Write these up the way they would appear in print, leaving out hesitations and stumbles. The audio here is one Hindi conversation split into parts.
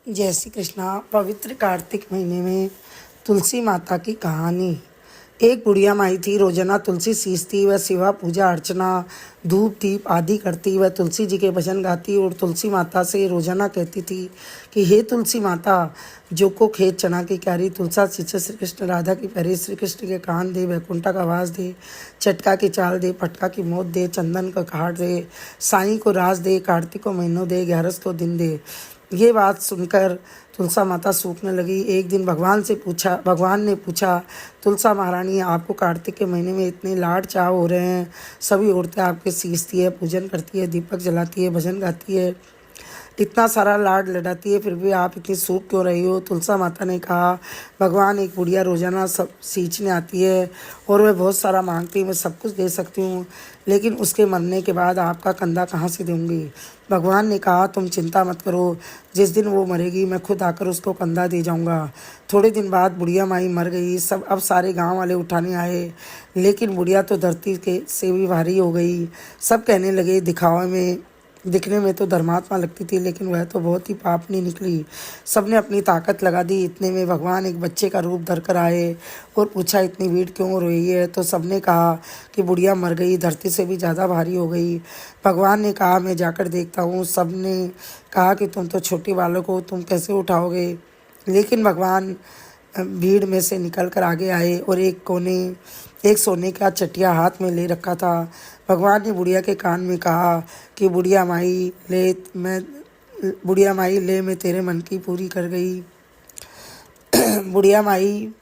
जय श्री कृष्णा। पवित्र कार्तिक महीने में तुलसी माता की कहानी। एक बुढ़िया माई थी, रोजाना तुलसी सींचती, वह सेवा पूजा अर्चना धूप दीप आदि करती, वह तुलसी जी के भजन गाती और तुलसी माता से रोजाना कहती थी कि हे तुलसी माता, जो को खेत चना की क्यारी, तुलसा सींचे श्री कृष्ण राधा की प्यारी, श्री कृष्ण के कान दे, वैकुंठा का वास दे, चटका की चाल दे, पटका की मौत दे, चंदन का काट दे, साईं को रास दे, कार्तिक को महीनों दे, 11 को दिन दे। ये बात सुनकर तुलसा माता सूखने लगी। एक दिन भगवान ने पूछा, तुलसा महारानी, आपको कार्तिक के महीने में इतने लाड चाव हो रहे हैं, सभी औरतें आपके सींचती है, पूजन करती है, दीपक जलाती है, भजन गाती है, इतना सारा लाड लडाती है, फिर भी आप इतनी सूख क्यों रही हो? तुलसा माता ने कहा, भगवान, एक बुढ़िया रोजाना सब सींचने आती है और वह बहुत सारा मांगती है, मैं सब कुछ दे सकती हूँ, लेकिन उसके मरने के बाद आपका कंधा कहाँ से दूंगी? भगवान ने कहा, तुम चिंता मत करो, जिस दिन वो मरेगी मैं खुद आकर उसको कंधा दे जाऊंगा। थोड़े दिन बाद बुढ़िया माई मर गई। अब सारे गांव वाले उठाने आए, लेकिन बुढ़िया तो धरती के से भी भारी हो गई। सब कहने लगे, दिखने में तो धर्मात्मा लगती थी, लेकिन वह तो बहुत ही पापनी निकली। सबने अपनी ताकत लगा दी। इतने में भगवान एक बच्चे का रूप धर कर आए और पूछा, इतनी भीड़ क्यों हो रही है? तो सबने कहा कि बुढ़िया मर गई, धरती से भी ज़्यादा भारी हो गई। भगवान ने कहा, मैं जाकर देखता हूँ। सबने कहा कि तुम तो छोटी बालक हो, तुम कैसे उठाओगे? लेकिन भगवान भीड़ में से निकल कर आगे आए और एक सोने का चटिया हाथ में ले रखा था। भगवान ने बुढ़िया के कान में कहा कि बुढ़िया माई ले, मैं तेरे मन की पूरी कर गई। बुढ़िया माई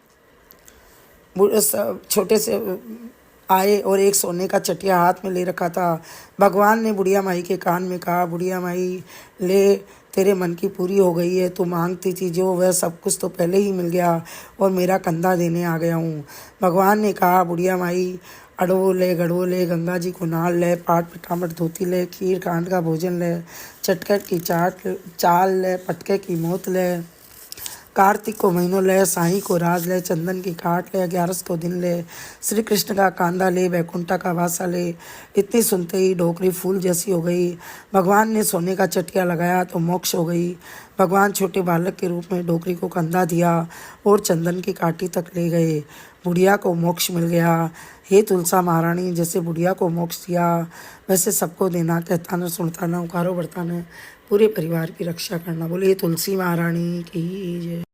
छोटे से आए और एक सोने का चटिया हाथ में ले रखा था। भगवान ने बुढ़िया माई के कान में कहा, बुढ़िया माई ले, तेरे मन की पूरी हो गई है, तू मांगती थी जो, वह सब कुछ तो पहले ही मिल गया और मेरा कंधा देने आ गया हूँ। भगवान ने कहा, बुढ़िया माई, अड़वो ले, गड़वो ले, गंगा जी को नाल ले, पाट पिटामट धोती ले, खीर कांड का भोजन ले, चटकट की चाल ले, पटके की मौत ले, कार्तिक को महीनों ले, साईं को राज ले, चंदन की काट ले, 11 को दिन ले, श्री कृष्ण का कांदा ले, वैकुंठा का वासा ले। इतनी सुनते ही डोकरी फूल जैसी हो गई। भगवान ने सोने का चटिया लगाया तो मोक्ष हो गई। भगवान छोटे बालक के रूप में डोकरी को कंधा दिया और चंदन की काठी तक ले गए। बुढ़िया को मोक्ष मिल गया। हे तुलसा महारानी, जैसे बुढ़िया को मोक्ष दिया, वैसे सबको देना, कहता न सुनता न, उकारो बढ़ता न, पूरे परिवार की रक्षा करना। बोलिए तुलसी महारानी की जय।